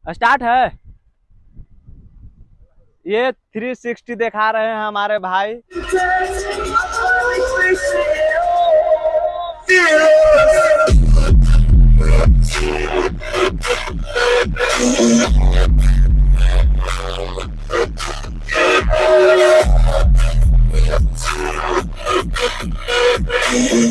Start है। ये 360 दिखा रहे हैं हमारे भाई।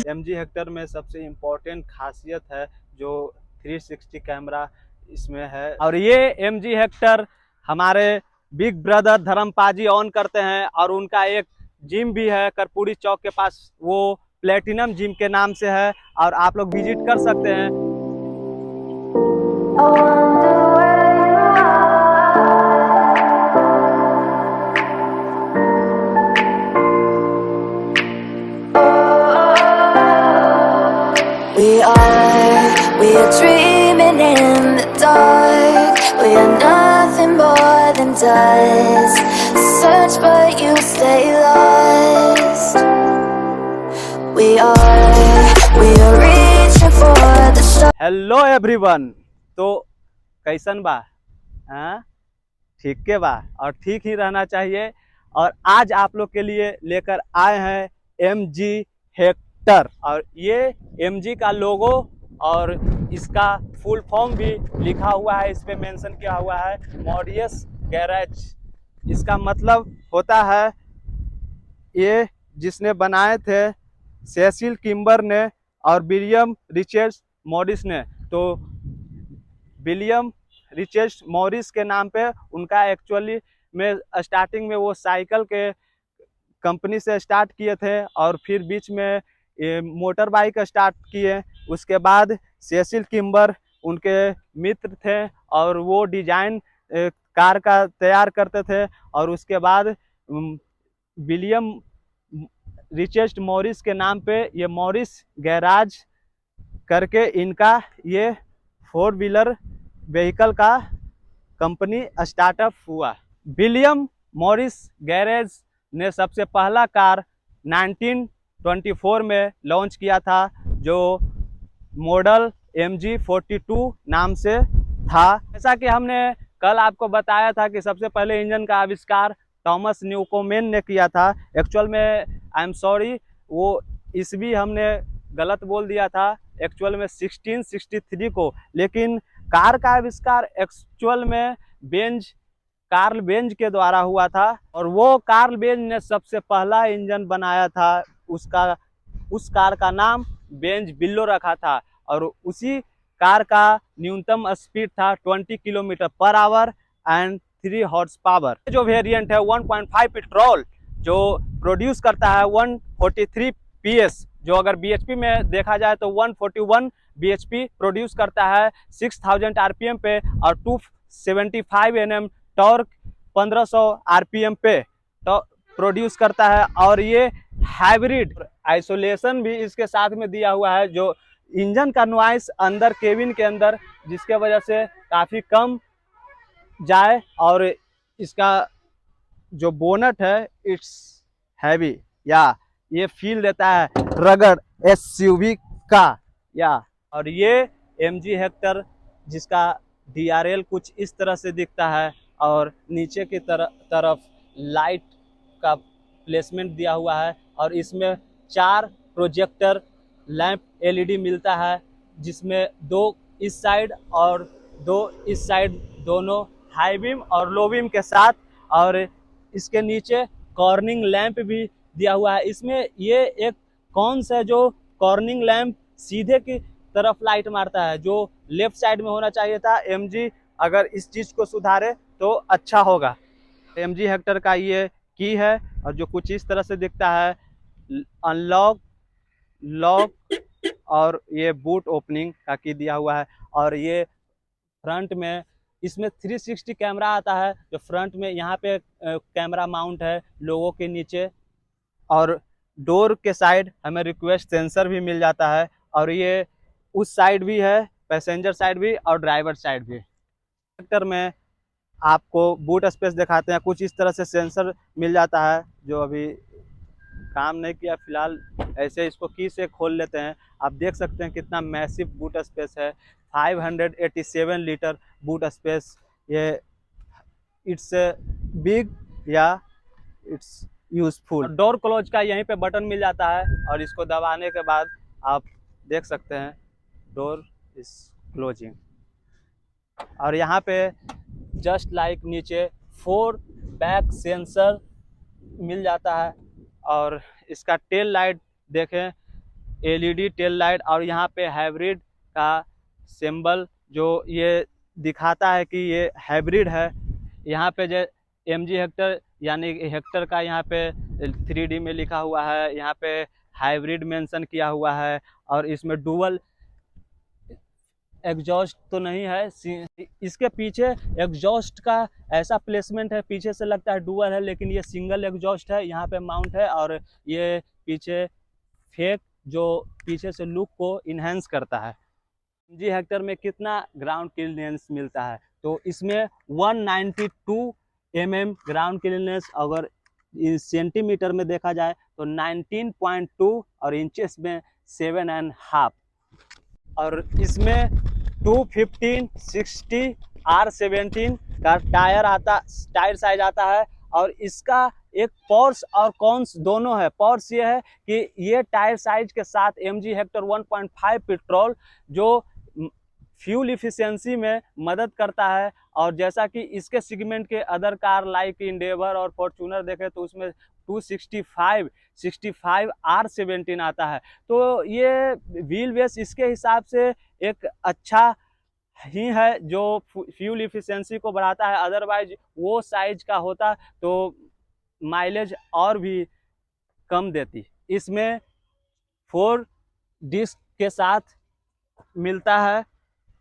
MG हेक्टर में सबसे इम्पोर्टेंट खासियत है जो 360 कैमरा इसमें है। और ये MG हेक्टर हमारे बिग ब्रदर धर्मपाजी ऑन करते हैं और उनका एक जिम भी है कर्पूरी चौक के पास, वो प्लेटिनम जिम के नाम से है और आप लोग विजिट कर सकते हैं। We are dreaming in the dark. We are nothing more than dust. Search but you stay lost. We are reaching for the stars. Hello everyone, तो कैसन बा? हाँ, ठीक के बा और ठीक ही रहना चाहिए। और आज आप लोग के लिए लेकर आए हैं MG हेक्टर, और ये MG का लोगो और इसका फुल फॉर्म भी लिखा हुआ है, इस पे मेंशन किया हुआ है मॉडियस गैरेज। इसका मतलब होता है ये जिसने बनाए थे सेसिल किम्बर ने और विलियम रिचर्ड्स मॉरिस ने। तो विलियम रिचर्ड्स मॉरिस के नाम पे उनका एक्चुअली में स्टार्टिंग में वो साइकिल के कंपनी से स्टार्ट किए थे और फिर बीच में मोटर बाइक स्टार्ट किए। उसके बाद सेसिल किम्बर उनके मित्र थे और वो डिजाइन कार का तैयार करते थे। और उसके बाद विलियम रिचर्ड्स मॉरिस के नाम पे ये मॉरिस गैराज करके इनका ये 4 व्हीलर व्हीकल का कंपनी स्टार्टअप हुआ। विलियम मॉरिस गैरेज ने सबसे पहला कार 1924 में लॉन्च किया था जो मॉडल MG42 नाम से था। जैसा कि हमने कल आपको बताया था कि सबसे पहले इंजन का आविष्कार थॉमस न्यूकोमेन ने किया था। एक्चुअल में आई एम सॉरी, वो ईस्वी हमने गलत बोल दिया था, एक्चुअल में 1663 को। लेकिन कार का आविष्कार एक्चुअल में कार्ल बेंज के द्वारा हुआ था और वो कार्ल बेंज ने सबसे पहला इंजन बनाया था। उस कार का नाम बेंज बिल्लो रखा था और उसी कार का न्यूनतम स्पीड था 20 kilometre per hour and 3 horse power. जो वेरिएंट है 1.5 पेट्रोल जो प्रोड्यूस करता है 143 PS, जो अगर BHP में देखा जाए तो 141 BHP प्रोड्यूस करता है 6000 RPM पे और 275 Nm टॉर्क 1500 RPM पे तो प्रोड्यूस करता है। और ये हाइब्रिड आइसोलेशन भी इसके साथ में दिया हुआ है, जो इंजन का नॉइस अंदर केबिन के अंदर जिसके वजह से काफ़ी कम जाए। और इसका जो बोनट है इट्स हैवी, या ये फील देता है रगड़ SUV का या। और ये MG हेक्टर जिसका DRL कुछ इस तरह से दिखता है और नीचे की तरफ लाइट का प्लेसमेंट दिया हुआ है और इसमें 4 प्रोजेक्टर लैंप LED मिलता है, जिसमें 2 इस साइड और 2 इस साइड, दोनों हाई बीम और लो बीम के साथ। और इसके नीचे कॉर्निंग लैंप भी दिया हुआ है। इसमें ये एक कौन सा जो कॉर्निंग लैंप सीधे की तरफ लाइट मारता है, जो लेफ्ट साइड में होना चाहिए था। MG अगर इस चीज़ को सुधारे तो अच्छा होगा। MG हेक्टर का ये की है और जो कुछ इस तरह से दिखता है, अनलॉक, लॉक और ये बूट ओपनिंग का की दिया हुआ है। और ये फ्रंट में इसमें 360 कैमरा आता है, जो फ्रंट में यहाँ पे कैमरा माउंट है लोगों के नीचे। और डोर के साइड हमें रिक्वेस्ट सेंसर भी मिल जाता है और ये उस साइड भी है, पैसेंजर साइड भी और ड्राइवर साइड भी। हेक्टर में आपको बूट स्पेस दिखाते हैं, कुछ इस तरह से सेंसर मिल जाता है जो अभी काम नहीं किया फिलहाल। ऐसे इसको की से खोल लेते हैं, आप देख सकते हैं कितना मैसिव बूट स्पेस है। 587 लीटर बूट स्पेस ये इट्स बिग या इट्स यूजफुल। डोर क्लोज का यहीं पे बटन मिल जाता है और इसको दबाने के बाद आप देख सकते हैं डोर इज क्लोजिंग। और यहाँ पे जस्ट लाइक नीचे 4 बैक सेंसर मिल जाता है। और इसका टेल लाइट देखें, एलईडी टेल लाइट, और यहाँ पे हाइब्रिड का सिंबल जो ये दिखाता है कि ये हाइब्रिड है। यहाँ पे जो MG हेक्टर यानी हेक्टर का यहाँ पे 3D में लिखा हुआ है, यहाँ पे हाइब्रिड मेंशन किया हुआ है। और इसमें डुअल एग्जॉस्ट तो नहीं है, इसके पीछे एग्जॉस्ट का ऐसा प्लेसमेंट है, पीछे से लगता है डुअल है लेकिन ये सिंगल एग्जॉस्ट है, यहाँ पे माउंट है। और ये पीछे फेक जो पीछे से लुक को इन्हेंस करता है। जी हेक्टर में कितना ग्राउंड क्लीयरेंस मिलता है, तो इसमें 192 mm ग्राउंड क्लीयरेंस, अगर सेंटीमीटर में देखा जाए तो 19.2 और इंचेस में 7.5। और इसमें 215 60 R17 का टायर साइज आता है। और इसका एक पॉर्स और कॉन्स दोनों है। पॉर्स ये है कि ये टायर साइज के साथ MG हेक्टर 1.5 पेट्रोल जो फ्यूल इफिशिएंसी में मदद करता है। और जैसा कि इसके सेगमेंट के अदर कार लाइक इंडेवर और फॉर्च्यूनर देखें तो उसमें 265 R17 आता है। तो ये व्हील बेस इसके हिसाब से एक अच्छा ही है जो फ्यूल इफिशिएंसी को बढ़ाता है। अदरवाइज वो साइज का होता तो माइलेज और भी कम देती। इसमें 4 डिस्क के साथ मिलता है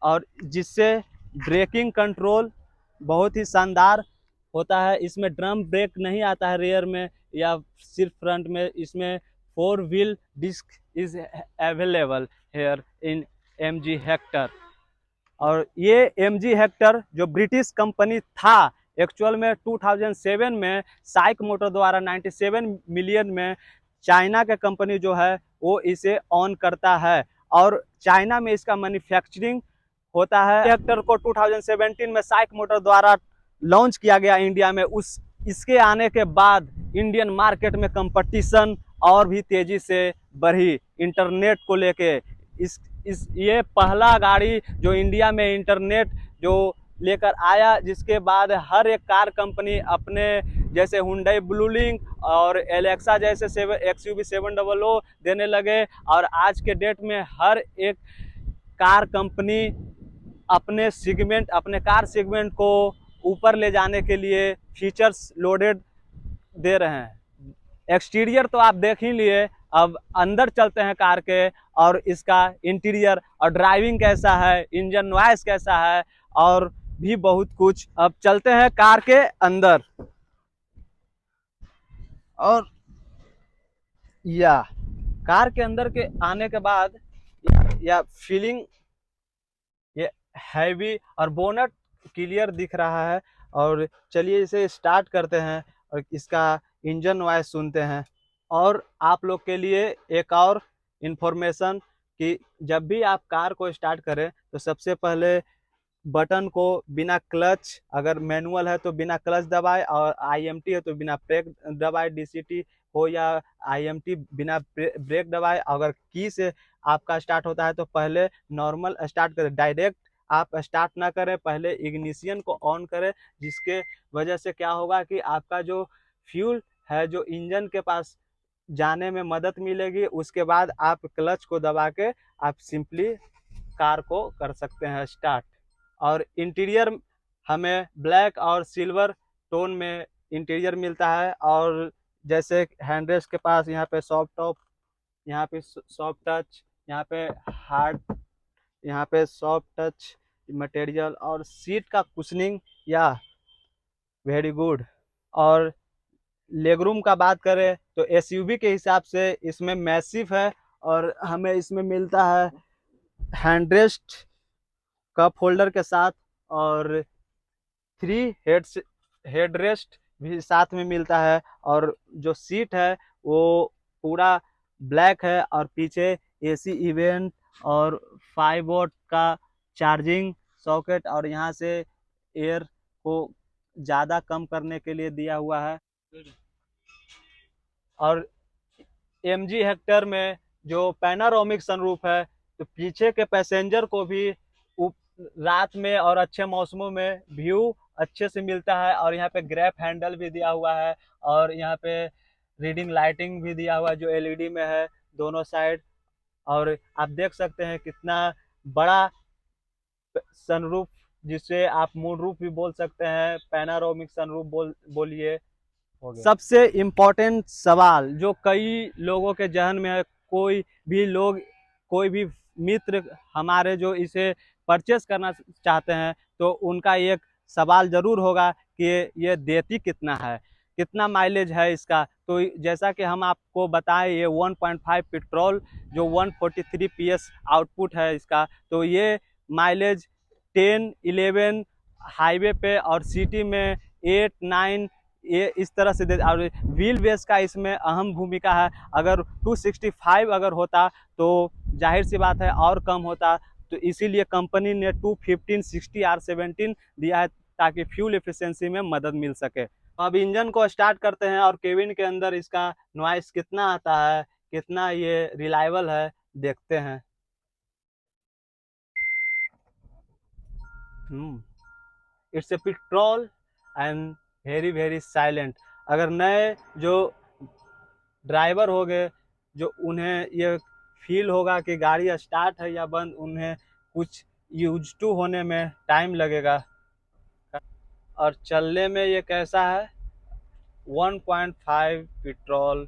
और जिससे ब्रेकिंग कंट्रोल बहुत ही शानदार होता है। इसमें ड्रम ब्रेक नहीं आता है रेयर में या सिर्फ फ्रंट में। इसमें 4 wheel disc is available here in MG Hector. और ये MG हेक्टर जो ब्रिटिश कंपनी था, एक्चुअल में 2007 में साइक मोटर द्वारा 97 मिलियन में चाइना के कंपनी जो है वो इसे ऑन करता है और चाइना में इसका मैन्युफैक्चरिंग होता है। हेक्टर को 2017 में साइक मोटर द्वारा लॉन्च किया गया इंडिया में। इसके आने के बाद इंडियन मार्केट में कंपटीशन और भी तेजी से बढ़ी इंटरनेट को लेके। ये पहला गाड़ी जो इंडिया में इंटरनेट जो लेकर आया, जिसके बाद हर एक कार कंपनी अपने जैसे हुंडई ब्लूलिंक और एलेक्सा जैसे XUV 700 देने लगे। और आज के डेट में हर एक कार कंपनी अपने कार सेगमेंट को ऊपर ले जाने के लिए फीचर्स लोडेड दे रहे हैं। एक्सटीरियर तो आप देख ही लिए, अब अंदर चलते हैं कार के और इसका इंटीरियर और ड्राइविंग कैसा है, इंजन नॉइस कैसा है और भी बहुत कुछ। अब चलते हैं कार के अंदर। और कार के अंदर के आने के बाद या फीलिंग ये हैवी और बोनट क्लियर दिख रहा है। और चलिए इसे स्टार्ट करते हैं और इसका इंजन वॉइस सुनते हैं। और आप लोग के लिए एक और इन्फॉर्मेशन कि जब भी आप कार को स्टार्ट करें तो सबसे पहले बटन को बिना क्लच, अगर मैनुअल है तो बिना क्लच दबाए और IMT है तो बिना ब्रेक दबाए, DCT हो या IMT बिना ब्रेक दबाए। अगर की से आपका स्टार्ट होता है तो पहले नॉर्मल स्टार्ट करें, डायरेक्ट आप स्टार्ट ना करें, पहले इग्निशन को ऑन करें। जिसके वजह से क्या होगा कि आपका जो फ्यूल है जो इंजन के पास जाने में मदद मिलेगी। उसके बाद आप क्लच को दबा के आप सिंपली कार को कर सकते हैं स्टार्ट। और इंटीरियर हमें ब्लैक और सिल्वर टोन में इंटीरियर मिलता है। और जैसे हैंडरेस्ट के पास यहाँ पे सॉफ्ट टॉप, यहाँ पे सॉफ्ट टच, यहाँ पे हार्ड, यहाँ पे सॉफ्ट टच मटेरियल और सीट का कुशनिंग या वेरी गुड। और लेगरूम का बात करें तो SUV के हिसाब से इसमें मैसिव है। और हमें इसमें मिलता है हैंडरेस्ट कप होल्डर के साथ और 3 हेडरेस्ट भी साथ में मिलता है। और जो सीट है वो पूरा ब्लैक है और पीछे AC इवेंट और 5 वोल्ट का चार्जिंग सॉकेट और यहाँ से एयर को ज़्यादा कम करने के लिए दिया हुआ है। और MG हेक्टर में जो पैनारोमिक सनरूफ है, तो पीछे के पैसेंजर को भी रात में और अच्छे मौसमों में व्यू अच्छे से मिलता है। और यहाँ पे ग्रैब हैंडल भी दिया हुआ है और यहाँ पे रीडिंग लाइटिंग भी दिया हुआ है जो LED में है दोनों साइड। और आप देख सकते हैं कितना बड़ा सनरूफ, जिसे आप मून रूफ भी बोल सकते हैं, पैनारोमिक सनरूफ बोलिए। सबसे इम्पोर्टेंट सवाल जो कई लोगों के जहन में है, कोई भी मित्र हमारे जो इसे परचेस करना चाहते हैं, तो उनका एक सवाल ज़रूर होगा कि ये देती कितना है, कितना माइलेज है इसका। तो जैसा कि हम आपको बताएं, ये 1.5 पेट्रोल जो 143 PS आउटपुट है इसका, तो ये माइलेज 10, 11 हाईवे पे और सिटी में 8, 9 ये इस तरह से दे। और व्हील बेस का इसमें अहम भूमिका है। अगर 265 अगर होता तो जाहिर सी बात है और कम होता, तो इसीलिए कंपनी ने 215 60 R17 दिया है ताकि फ्यूल एफिशिएंसी में मदद मिल सके। अब इंजन को स्टार्ट करते हैं और केबिन के अंदर इसका नॉइस कितना आता है, कितना ये रिलायबल है, देखते हैं। It's a petrol and very very silent. अगर नए जो ड्राइवर हो गए, जो उन्हें ये फील होगा कि गाड़ी स्टार्ट है या बंद, उन्हें कुछ यूज टू होने में टाइम लगेगा। और चलने में ये कैसा है, 1.5 पेट्रोल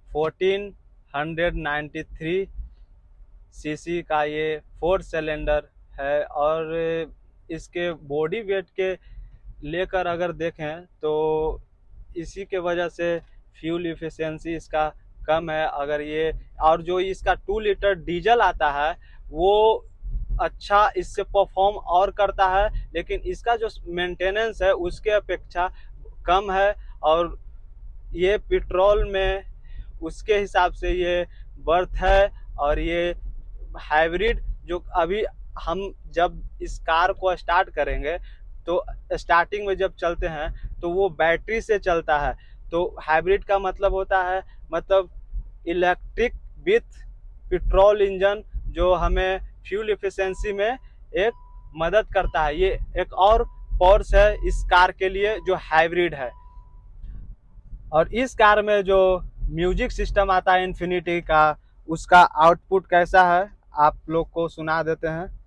1493 सीसी का ये 4 सिलेंडर है। और इसके बॉडी वेट के लेकर अगर देखें तो इसी के वजह से फ्यूल इफिशियंसी इसका कम है। अगर ये और जो इसका 2 लीटर डीजल आता है वो अच्छा इससे परफॉर्म और करता है, लेकिन इसका जो मेंटेनेंस है उसके अपेक्षा कम है। और ये पेट्रोल में उसके हिसाब से ये बर्थ है। और ये हाइब्रिड जो अभी हम जब इस कार को स्टार्ट करेंगे, तो स्टार्टिंग में जब चलते हैं तो वो बैटरी से चलता है। तो हाइब्रिड का मतलब होता है मतलब इलेक्ट्रिक विथ पेट्रोल इंजन, जो हमें फ्यूल एफिशिएंसी में एक मदद करता है। ये एक और फोर्स है इस कार के लिए जो हाइब्रिड है। और इस कार में जो म्यूजिक सिस्टम आता है इन्फिनिटी का, उसका आउटपुट कैसा है आप लोग को सुना देते हैं।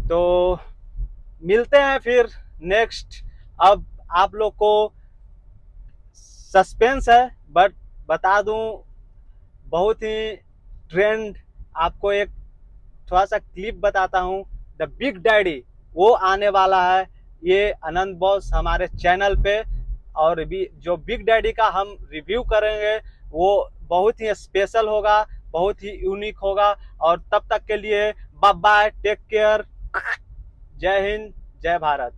तो मिलते हैं फिर नेक्स्ट। अब आप लोग को सस्पेंस है, बट बता दूं बहुत ही ट्रेंड, आपको एक थोड़ा सा क्लिप बताता हूं। द बिग डैडी वो आने वाला है ये अनंत बॉस हमारे चैनल पे। और भी जो बिग डैडी का हम रिव्यू करेंगे वो बहुत ही स्पेशल होगा, बहुत ही यूनिक होगा। और तब तक के लिए बाय बाय, टेक केयर, जय हिंद, जय भारत।